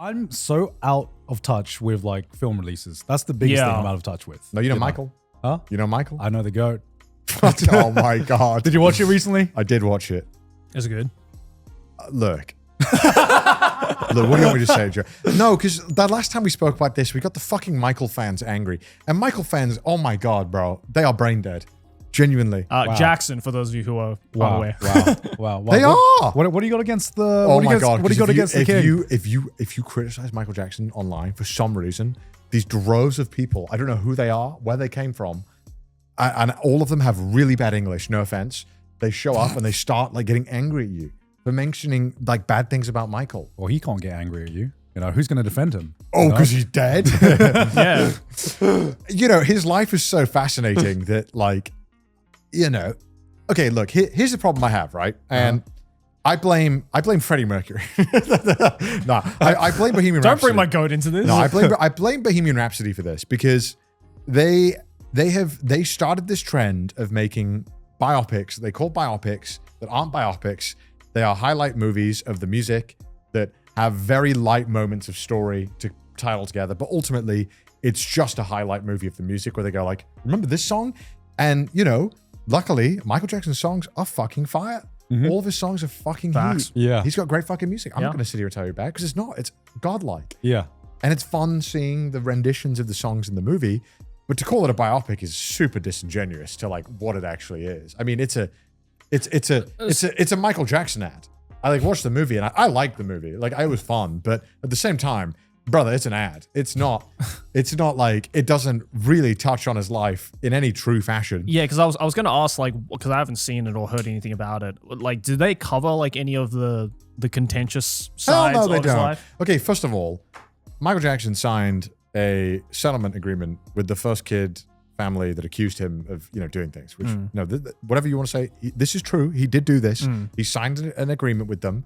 I'm so out of touch with like film releases. That's the biggest thing I'm out of touch with. No, you know Michael? Huh? You know Michael? I know the GOAT. Oh my God. Did you watch it recently? I did watch it. Is it good? Look. Look, what do you want me to say, Joe? No, because that last time we spoke about this, we got the fucking Michael fans angry. And Michael fans, oh my God, bro. They are brain dead. Genuinely. Wow. Jackson, for those of you who are unaware. Wow. They are. What do you got against the? Oh my God. What do you got against the king? If you criticize Michael Jackson online for some reason, these droves of people, I don't know who they are, where they came from, and all of them have really bad English, no offense. They show up and they start like getting angry at you for mentioning like bad things about Michael. Well, he can't get angry at you. You know, who's going to defend him? Oh, because he's dead? Yeah. You know, his life is so fascinating that like, you know, okay, look, here's the problem I have, right? And I blame Freddie Mercury. No, I blame Bohemian Rhapsody. Don't bring my goat into this. No, I blame Bohemian Rhapsody for this because they started this trend of making biopics. They call biopics that aren't biopics. They are highlight movies of the music that have very light moments of story to tie all together. But ultimately, it's just a highlight movie of the music where they go like, remember this song? And, you know, luckily, Michael Jackson's songs are fucking fire. All of his songs are fucking heat. Yeah. He's got great fucking music. I'm not going to sit here and tell you bad because it's not. It's godlike. Yeah. And it's fun seeing the renditions of the songs in the movie. But to call it a biopic is super disingenuous to like what it actually is. I mean, it's a Michael Jackson ad. I like watched the movie and I liked the movie. Like it was fun, but at the same time, brother, it's an ad. It's not like it doesn't really touch on his life in any true fashion. Yeah, because I was going to ask, like, because I haven't seen it or heard anything about it. Like, do they cover like any of the contentious sides Hell no, they of his don't. life? Okay, first of all, Michael Jackson signed a settlement agreement with the first kid family that accused him of, you know, doing things. Which, no, whatever you want to say, this is true. He did do this. He signed an agreement with them.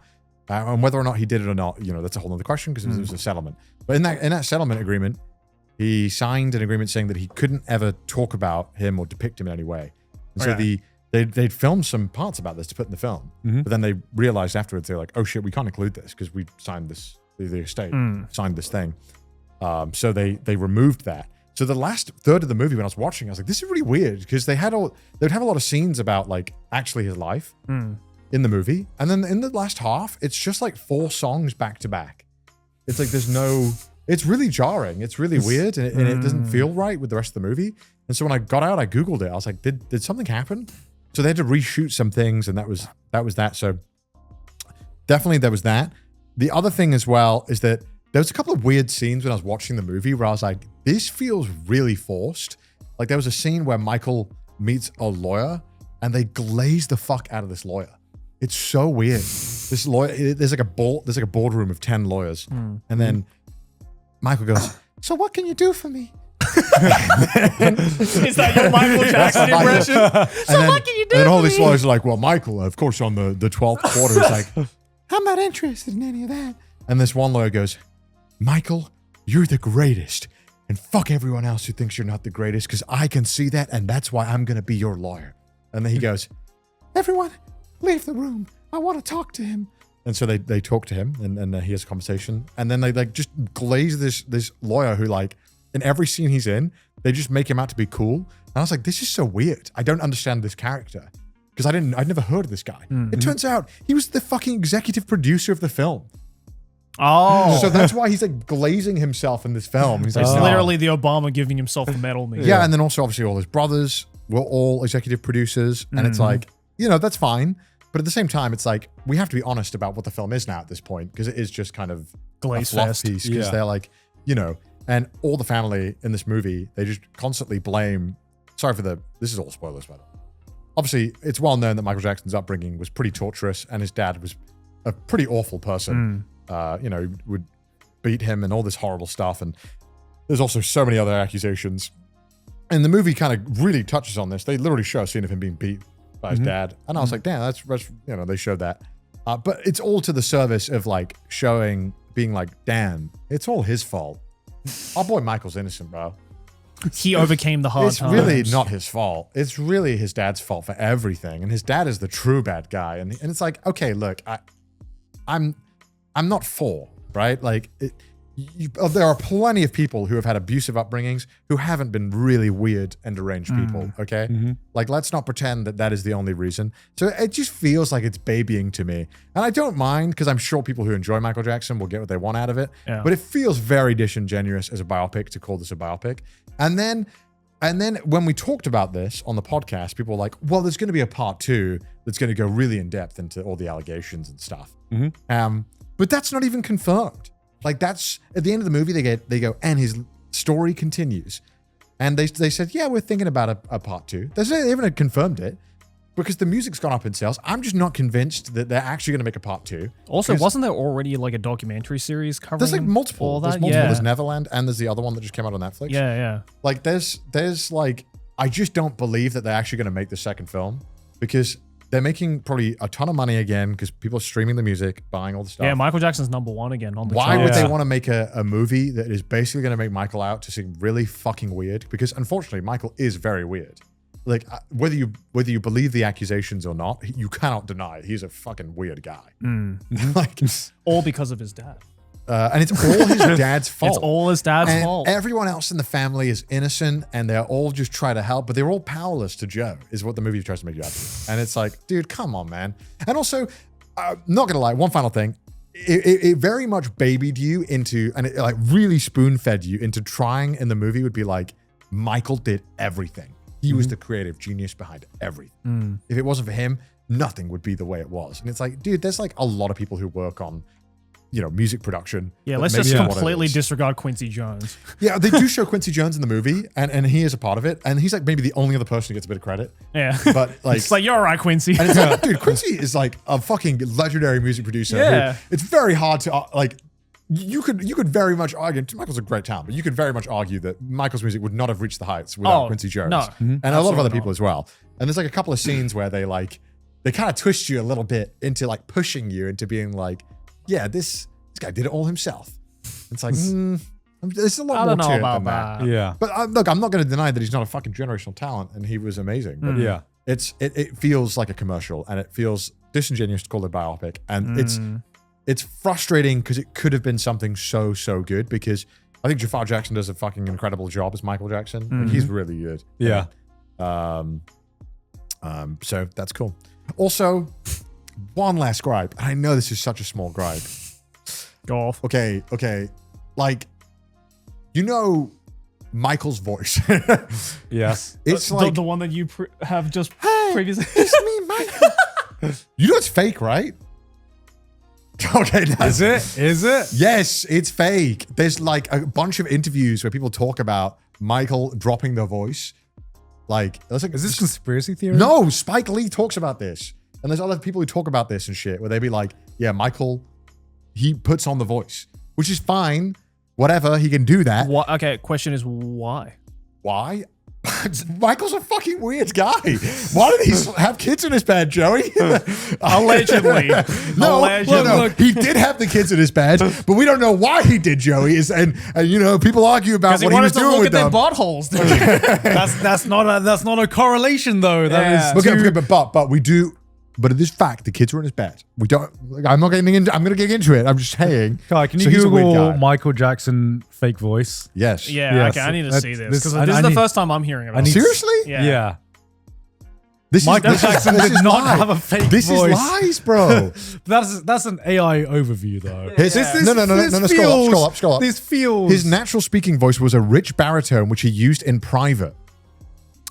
And whether or not he did it or not, you know, that's a whole other question because it was a settlement. But in that settlement agreement, he signed an agreement saying that he couldn't ever talk about him or depict him in any way. And so they'd filmed some parts about this to put in the film. But then they realized afterwards, they're like, oh shit, we can't include this because we signed this, the estate signed this thing. So they removed that. So the last third of the movie when I was watching, I was like, this is really weird because they'd have a lot of scenes about like actually his life in the movie. And then in the last half, it's just like 4 songs back to back. It's like it's really jarring. It's really weird and it doesn't feel right with the rest of the movie. And so when I got out, I Googled it. I was like, did something happen? So they had to reshoot some things and that was that. So definitely there was that. The other thing as well is that there was a couple of weird scenes when I was watching the movie where I was like, this feels really forced. Like there was a scene where Michael meets a lawyer and they glaze the fuck out of this lawyer. It's so weird. This lawyer, there's like a boardroom of 10 lawyers. And then Michael goes, so what can you do for me? Is that your Michael Jackson impression? What can you do? And then all these lawyers are like, well, Michael, of course, on the 12th quarter, is like, I'm not interested in any of that. And this one lawyer goes, Michael, you're the greatest. And fuck everyone else who thinks you're not the greatest because I can see that and that's why I'm going to be your lawyer. And then he goes, everyone, leave the room. I want to talk to him. And so they talk to him and he has a conversation. And then they like just glaze this lawyer who like in every scene he's in, they just make him out to be cool. And I was like, this is so weird. I don't understand this character because I'd never heard of this guy. It turns out he was the fucking executive producer of the film. Oh. So that's why he's like glazing himself in this film. He's like, It's no. literally the Obama giving himself a medal. Yeah, and then also obviously all his brothers were all executive producers. And it's like, you know, that's fine. But at the same time, it's like, we have to be honest about what the film is now at this point because it is just kind of Glaze a fluff fest. piece because they're like, you know, and all the family in this movie, they just constantly blame, this is all spoilers, by the way. Obviously, it's well known that Michael Jackson's upbringing was pretty torturous and his dad was a pretty awful person. You know, would beat him and all this horrible stuff. And there's also so many other accusations. And the movie kind of really touches on this. They literally show a scene of him being beat by his dad. And I was like, damn, that's, you know, they showed that. But it's all to the service of like being like, damn, it's all his fault. Our boy Michael's innocent, bro. He overcame the hard It's times. really not his fault. It's really his dad's fault for everything. And his dad is the true bad guy. And it's like, okay, look, I'm not for right? Like, there are plenty of people who have had abusive upbringings who haven't been really weird and deranged people, okay? Like, let's not pretend that that is the only reason. So it just feels like it's babying to me. And I don't mind, because I'm sure people who enjoy Michael Jackson will get what they want out of it. Yeah. But it feels very disingenuous as a biopic to call this a biopic. And then when we talked about this on the podcast, people were like, well, there's going to be a part 2 that's going to go really in depth into all the allegations and stuff. But that's not even confirmed. Like, that's at the end of the movie, they go, and his story continues. And they said, yeah, we're thinking about a part 2. They haven't confirmed it because the music's gone up in sales. I'm just not convinced that they're actually going to make a part 2. Also, wasn't there already like a documentary series covering? There's like multiple. All that? There's multiple. Yeah. There's Neverland, and there's the other one that just came out on Netflix. Yeah. Like, there's like, I just don't believe that they're actually going to make the second film because they're making probably a ton of money again because people are streaming the music, buying all the stuff. Yeah, Michael Jackson's #1 again on the Why chart. would they want to make a movie that is basically going to make Michael out to seem really fucking weird? Because unfortunately, Michael is very weird. Like, whether you believe the accusations or not, you cannot deny he's a fucking weird guy. Like, All because of his dad. and it's all his dad's fault. It's all his dad's And fault. everyone else in the family is innocent, and they're all just trying to help, but they're all powerless to Joe, is what the movie tries to make you out to be. And it's like, dude, come on, man. And also, not gonna lie, one final thing. It very much babied you into, and it like really spoon-fed you into trying in the movie would be like, Michael did everything. He was the creative genius behind everything. If it wasn't for him, nothing would be the way it was. And it's like, dude, there's like a lot of people who work on, music production. Yeah, that let's makes just it what it completely is. disregard Quincy Jones. Yeah, they do show Quincy Jones in the movie, and he is a part of it, and he's like maybe the only other person who gets a bit of credit. Yeah. But like, It's like, you're all right, Quincy. and it's like, dude, Quincy is like a fucking legendary music producer. Yeah. Who, it's very hard to like. You could very much argue. Michael's a great talent, but you could very much argue that Michael's music would not have reached the heights without Quincy Jones, no. and a lot of other Absolutely people as well. And there's like a couple of scenes where they kind of twist you a little bit into like pushing you into being like, yeah, this guy did it all himself. It's like, there's a lot I more don't know to it about than that. that. Yeah. But look, I'm not going to deny that he's not a fucking generational talent, and he was amazing. But Yeah. it feels like a commercial, and it feels disingenuous to call it a biopic, and it's frustrating because it could have been something so good. Because I think Jafar Jackson does a fucking incredible job as Michael Jackson. Like, he's really good. Yeah. So that's cool. Also, one last gripe. And I know this is such a small gripe. Go off. Okay. Like, Michael's voice. Yes. It's like, the one that you have just hey, previously. it's me, Michael. You know it's fake, right? Okay. Is it? Is it? Yes, it's fake. There's like a bunch of interviews where people talk about Michael dropping their voice. Like, is this conspiracy theory? No, Spike Lee talks about this. And there's other people who talk about this and shit, where they be like, yeah, Michael, he puts on the voice, which is fine. Whatever, he can do that. What? Okay, question is why? Why? Michael's a fucking weird guy. Why did he have kids in his bed, Joey? Allegedly. No, Allegedly. look, he did have the kids in his bed, but we don't know why he did, Joey. And people argue about what he was doing with them. Look at their buttholes. That's not a correlation though. That is Okay, but we do. But it is fact, the kids were in his bed. We don't. I'm not getting into. I'm going to get into it. I'm just saying. Kai, can you So he's a weird Google guy. Michael Jackson fake voice? Yes. Yeah, Yeah, okay, I need to so see that- this. this- Because this I is the need- first time I'm hearing about it. Seriously? Yeah. Michael Jackson did is not lies. have a fake This voice. is lies, bro. That's an AI overview though. His- No. Scroll up. This feels His natural speaking voice was a rich baritone, which he used in private.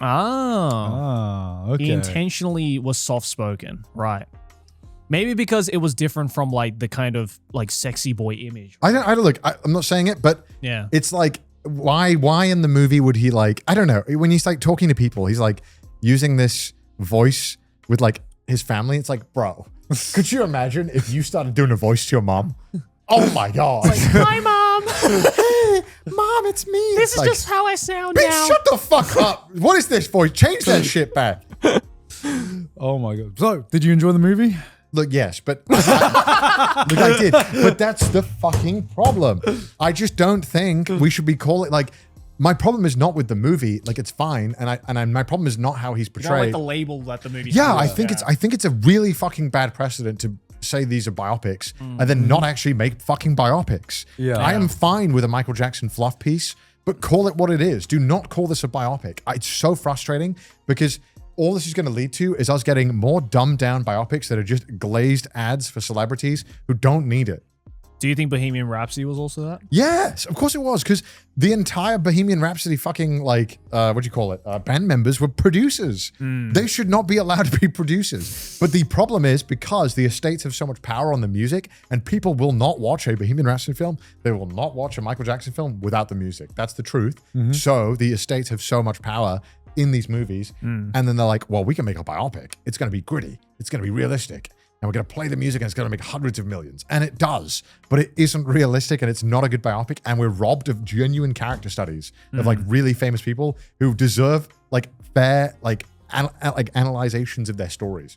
okay. He intentionally was soft spoken, right? Maybe because it was different from like the kind of like sexy boy image. I don't look. I'm not saying it, but Yeah. it's like why in the movie would he like? I don't know. When he's like talking to people, he's like using this voice with like his family. It's like, bro, could you imagine if you started doing a voice to your mom? Oh my god! Hi, mom. Hey, mom, it's me. This It's is like, just how I sound bitch, now. shut the fuck up. What is this voice? Change that shit back. Oh my god. So, did you enjoy the movie? Look, yes, but look, I did. But that's the fucking problem. I just don't think we should be calling like. My problem is not with the movie. Like, it's fine, and my problem is not how he's You don't portrayed. like the label that the movie. Yeah, has. I think it's a really fucking bad precedent say these are biopics and then not actually make fucking biopics. Yeah. I am fine with a Michael Jackson fluff piece, but call it what it is. Do not call this a biopic. It's so frustrating because all this is going to lead to is us getting more dumbed down biopics that are just glazed ads for celebrities who don't need it. Do you think Bohemian Rhapsody was also that? Yes, of course it was, because the entire Bohemian Rhapsody fucking band members were producers. They should not be allowed to be producers. But the problem is because the estates have so much power on the music and people will not watch a Bohemian Rhapsody film, they will not watch a Michael Jackson film without the music. That's the truth. So the estates have so much power in these movies. And then they're like, well, we can make a biopic. It's going to be gritty. It's going to be realistic. And we're going to play the music and it's going to make hundreds of millions. And it does, but it isn't realistic and it's not a good biopic. And we're robbed of genuine character studies of like really famous people who deserve like fair, analyzations of their stories.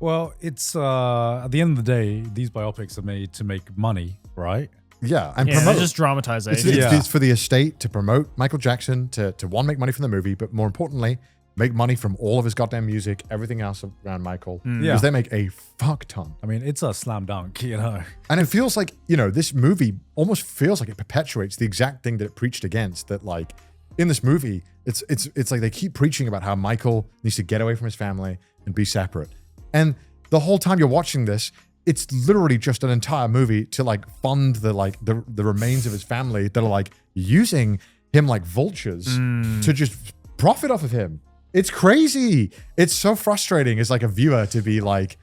Well, it's at the end of the day, these biopics are made to make money, right? Yeah, and Yeah, promote. they're just dramatization. It's for the estate to promote Michael Jackson, to one, make money from the movie, but more importantly, make money from all of his goddamn music, everything else around Michael. Because they make a fuck ton. I mean, it's a slam dunk, you know. And it feels like, you know, this movie almost feels like it perpetuates the exact thing that it preached against. That like in this movie, it's like they keep preaching about how Michael needs to get away from his family and be separate. And the whole time you're watching this, it's literally just an entire movie to like fund the remains of his family that are like using him like vultures to just profit off of him. It's crazy. It's so frustrating as like a viewer to be like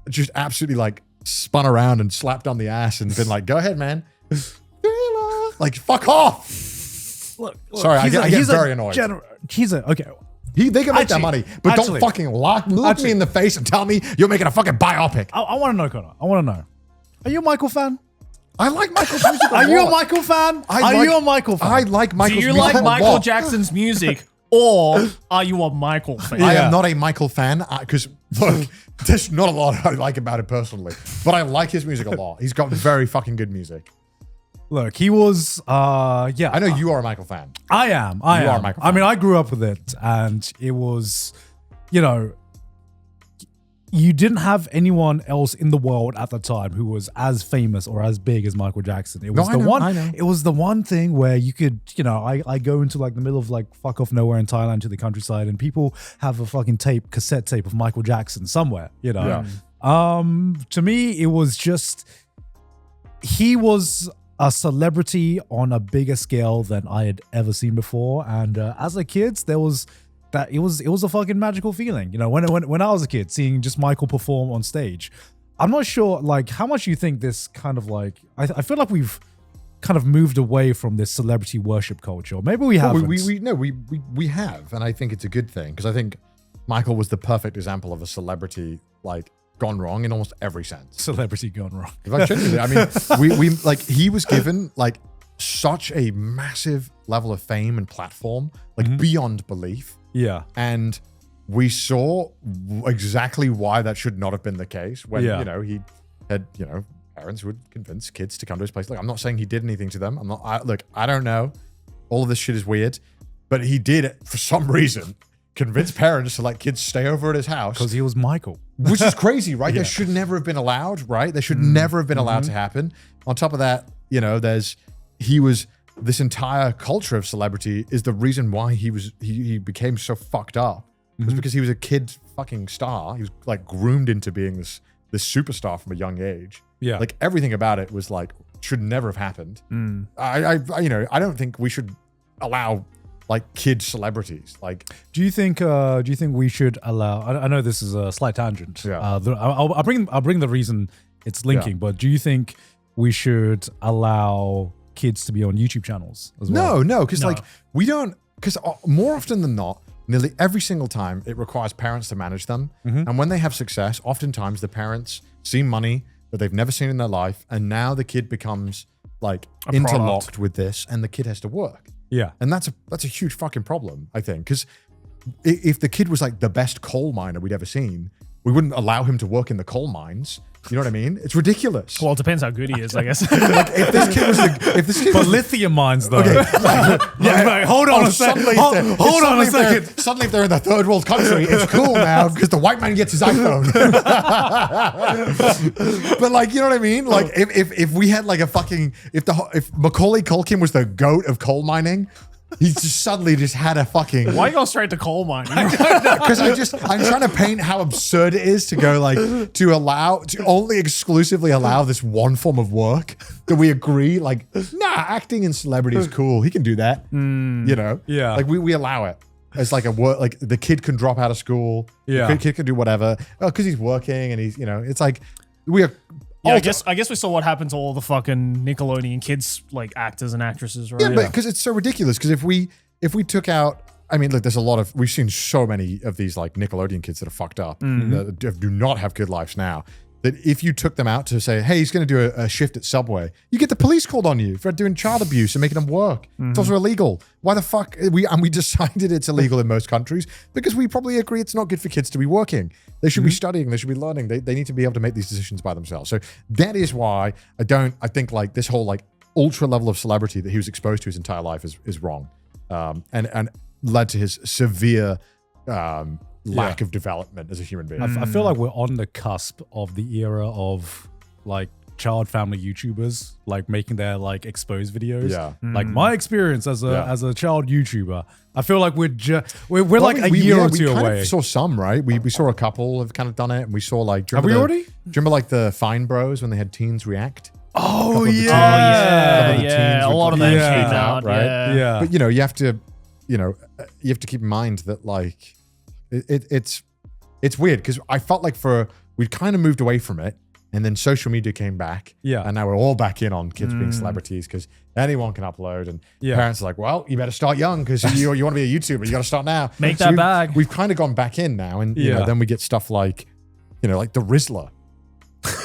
just absolutely like spun around and slapped on the ass and been like, go ahead, man. Like, fuck off. Look, Sorry, I get very annoyed. Okay. They can make that money, but actually- don't fucking look me in the face and tell me you're making a fucking biopic. I want to know, Connor. I want to know. Are you a Michael fan? I like Michael's music a Are you a lot. Michael fan? I Are like- you a Michael fan? I like Michael's Do you music like a Michael lot. Jackson's music, or are you a Michael fan? I Yeah. am not a Michael fan because look, there's not a lot I like about it personally, but I like his music a lot. He's got very fucking good music. Look, he was, I know you are a Michael fan. I am. You are a Michael I fan. mean, I grew up with it, and it was, you know, you didn't have anyone else in the world at the time who was as famous or as big as Michael Jackson. It was I know. It was the one thing where you could, you know, I go into like the middle of like fuck off nowhere in Thailand to the countryside, and people have a fucking cassette tape of Michael Jackson somewhere, you know. To me, it was just, he was a celebrity on a bigger scale than I had ever seen before. And as a kid, there was that it was a fucking magical feeling. You know, when I was a kid, seeing just Michael perform on stage. I'm not sure like how much you think this kind of like, I feel like we've kind of moved away from this celebrity worship culture. Maybe we haven't. We have, and I think it's a good thing because I think Michael was the perfect example of a celebrity like gone wrong in almost every sense. Celebrity gone wrong. If I genuinely, I mean, we like he was given like such a massive level of fame and platform, like beyond belief. Yeah. And we saw exactly why that should not have been the case when, you know, he had, you know, parents would convince kids to come to his place. Like, I'm not saying he did anything to them. I don't know. All of this shit is weird, but he did, for some reason, convince parents to let kids stay over at his house. Because he was Michael. Which is crazy, right? That should never have been allowed, right? They should never have been allowed to happen. On top of that, you know, this entire culture of celebrity is the reason why he became so fucked up. It was because he was a kid fucking star. He was like groomed into being this superstar from a young age. Yeah. Like everything about it was like, should never have happened. I don't think we should allow like kid celebrities. Like, Do you think we should allow? I know this is a slight tangent. Yeah. I'll bring the reason it's linking. But do you think we should allow kids to be on YouTube channels as well? No, because like we don't. Because more often than not, nearly every single time, it requires parents to manage them. And when they have success, oftentimes the parents see money that they've never seen in their life, and now the kid becomes like interlocked with this, and the kid has to work. Yeah. And that's a huge fucking problem, I think, because if the kid was like the best coal miner we'd ever seen, we wouldn't allow him to work in the coal mines. You know what I mean? It's ridiculous. Well, it depends how good he is, I guess. Like, if this kid But was lithium mines, though. Okay. Like, hold on a second. Hold on a second. Suddenly, if they're in the third world country, it's cool now because the white man gets his iPhone. But like, you know what I mean? Like, if we had like a fucking if Macaulay Culkin was the goat of coal mining. He just suddenly just had a fucking. Why go straight to coal mining? Because I'm trying to paint how absurd it is to go like to only exclusively allow this one form of work that we agree like acting and celebrity is cool. He can do that. You know, Yeah. Like we allow it as like a work. Like the kid can drop out of school. Yeah. The kid can do whatever because he's working and he's it's like we are. Yeah, I guess we saw what happened to all the fucking Nickelodeon kids, like actors and actresses, right? Yeah, but because it's so ridiculous. Because if we took out, I mean, look, there's a lot of we've seen so many of these like Nickelodeon kids that are fucked up, that do not have good lives now. That if you took them out to say, hey, he's going to do a shift at Subway, you get the police called on you for doing child abuse and making them work. It's also illegal. Why the fuck? We decided it's illegal in most countries because we probably agree it's not good for kids to be working. They should be studying. They should be learning. They need to be able to make these decisions by themselves. So that is why I think like this whole like ultra level of celebrity that he was exposed to his entire life is wrong, and led to his severe lack of development as a human being. I feel like we're on the cusp of the era of like child family YouTubers like making their like exposed videos. Yeah. Like my experience as a child YouTuber. I feel like we're like a year or two we kind away. of saw some, right? We saw a couple have kind of done it, and we saw like. Have we already? Do you remember like the Fine Bros when they had teens react? Oh yeah. Yeah, a lot of them came out, right? Yeah. But you have to keep in mind that like it's weird because I felt like we'd kind of moved away from it. And then social media came back. Yeah. And now we're all back in on kids being celebrities because anyone can upload. And parents are like, well, you better start young because you want to be a YouTuber. You got to start now. Make that bag. We've kind of gone back in now. And you know, then we get stuff like, like the Rizzler,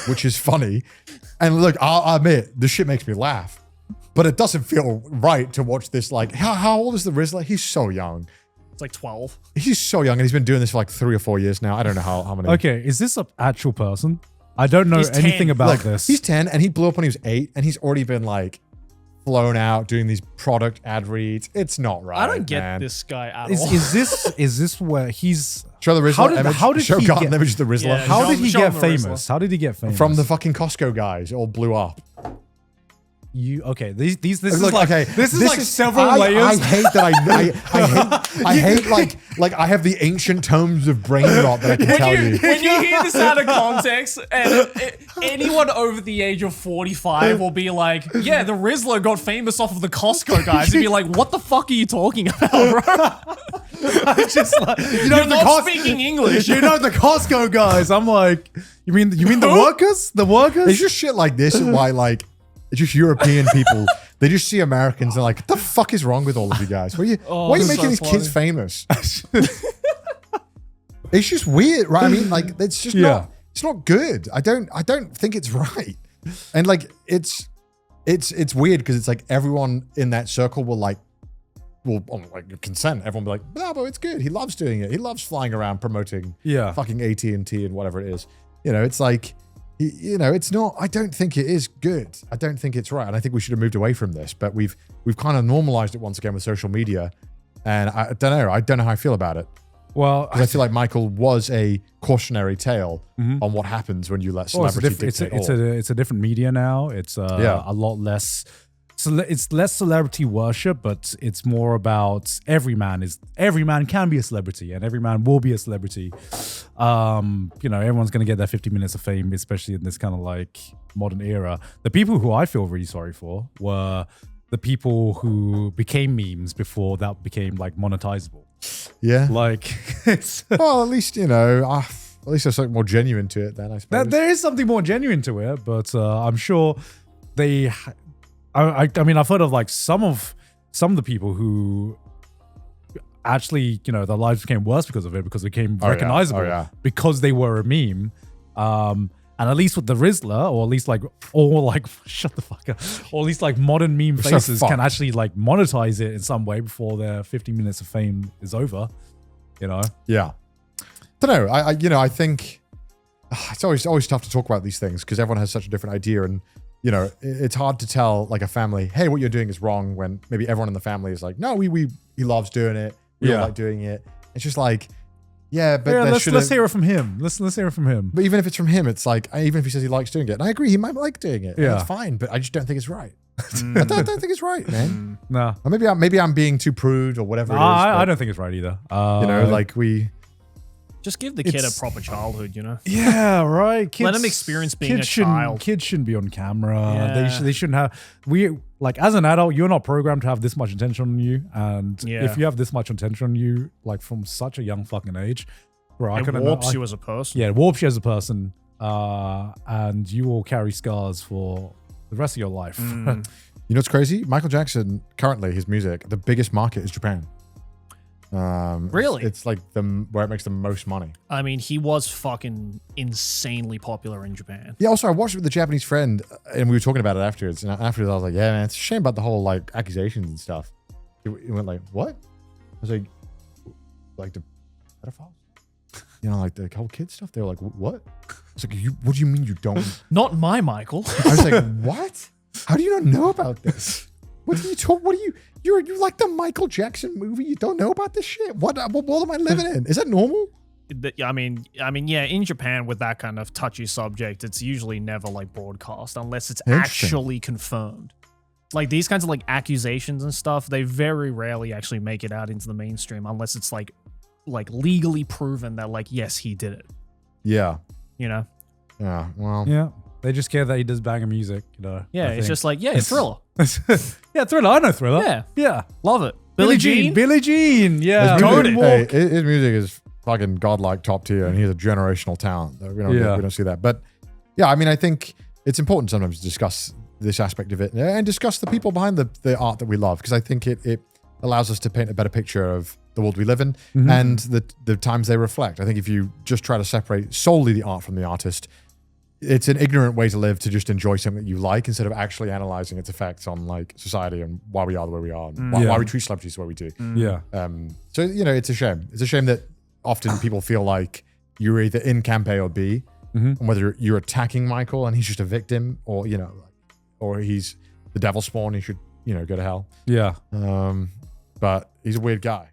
which is funny. And look, I'll admit, this shit makes me laugh. But it doesn't feel right to watch this. Like, how old is the Rizzler? He's so young. It's like 12. He's so young. And he's been doing this for like 3 or 4 years now. I don't know how many. Okay, is this an actual person? I don't know anything about this. He's 10 and he blew up when he was 8 and he's already been like flown out doing these product ad reads. It's not right. I don't get this guy at all. Is this where he's show the Rizzler? How did show he Garden get image of the Rizzler? Yeah, How did he show get him the famous? Rizzler. How did he get famous? From the fucking Costco guys. It all blew up. This is like several layers. I hate that I hate like I have the ancient tomes of brain rot that I can tell you. When you hear this out of context, and anyone over the age of 45 will be like, yeah, the Rizzler got famous off of the Costco guys. And be like, what the fuck are you talking about, bro? Just like, You're not speaking English. You know the Costco guys. I'm like, you mean the workers? The workers? It's just shit like this and why like it's just European people. They just see Americans and like, what the fuck is wrong with all of you guys? Why are you making these kids famous? It's just weird, right? I mean, like it's just not good. I don't think it's right. And like it's weird because it's like everyone in that circle will consent. Everyone will be like, no, but it's good. He loves doing it. He loves flying around promoting fucking AT&T and whatever it is. It's like, it's not, I don't think it is good. I don't think it's right. And I think we should have moved away from this, but we've kind of normalized it once again with social media. And I don't know. I don't know how I feel about it. Well, I feel like Michael was a cautionary tale on what happens when you let celebrity dictate all. It's a different media now. It's a lot less. So it's less celebrity worship, but it's more about every man can be a celebrity and every man will be a celebrity. Everyone's going to get their 50 minutes of fame, especially in this kind of like modern era. The people who I feel really sorry for were the people who became memes before that became like monetizable. Yeah. Like it's well, at least, at least there's something more genuine to it then, I suppose. There is something more genuine to it, but I'm sure they I mean, I've heard of like some of the people who actually, their lives became worse because of it, because they became recognizable because they were a meme. And at least with the Rizzler, or at least shut the fuck up, or at least like modern meme faces can actually like monetize it in some way before their 50 minutes of fame is over. Yeah. Don't know. I think it's always tough to talk about these things because everyone has such a different idea, and you know, it's hard to tell like a family, hey, what you're doing is wrong, when maybe everyone in the family is like, no, he loves doing it, we all like doing it. It's just like, yeah, but let's hear it from him. Let's hear it from him. But even if it's from him, it's like, even if he says he likes doing it, and I agree, he might like doing it. Yeah, it's fine, but I just don't think it's right. I don't think it's right, man. No, or maybe I'm being too prude or whatever. I don't think it's right either. You know, like just give the kid a proper childhood, you know? Yeah, right. Let him experience being a child. Kids shouldn't be on camera. Yeah. They shouldn't have. Like as an adult, you're not programmed to have this much attention on you. And if you have this much attention on you, like from such a young fucking age, bro, it warps you as a person. Yeah, it warps you as a person. And you will carry scars for the rest of your life. You know what's crazy? Michael Jackson, currently his music, the biggest market is Japan. Really? It's like where it makes the most money. I mean, he was fucking insanely popular in Japan. Yeah, also I watched it with a Japanese friend and we were talking about it afterwards. And afterwards I was like, yeah, man, it's a shame about the whole like accusations and stuff. He went like, what? I was like the pedophiles? You know, like the whole kid stuff. They were like, what? I was like, what do you mean you don't? Not my Michael. I was like, what? How do you not know about this? What are you you like the Michael Jackson movie? You don't know about this shit? What world am I living in? Is that normal? I mean, yeah, in Japan with that kind of touchy subject, it's usually never like broadcast unless it's actually confirmed. Like these kinds of like accusations and stuff, they very rarely actually make it out into the mainstream unless it's like legally proven that like, yes, he did it. Yeah. You know? Yeah. Well. Yeah. They just care that he does banger music, you know. Yeah, it's just like, yeah, Thriller. Yeah, Thriller. I know Thriller. Yeah. Yeah. Love it. Billie Jean. Billie Jean. Yeah. His music is fucking godlike, top tier, and he's a generational talent. We don't see that. But yeah, I mean, I think it's important sometimes to discuss this aspect of it and discuss the people behind the art that we love, because I think it allows us to paint a better picture of the world we live in and the times they reflect. I think if you just try to separate solely the art from the artist, it's an ignorant way to live, to just enjoy something that you like instead of actually analyzing its effects on like society and why we are the way we are and why we treat celebrities the way we do. Yeah. So, you know, it's a shame. It's a shame that often people feel like you're either in camp A or B, and whether you're attacking Michael and he's just a victim, or, you know, or he's the devil spawn, he should, you know, go to hell. Yeah. But he's a weird guy.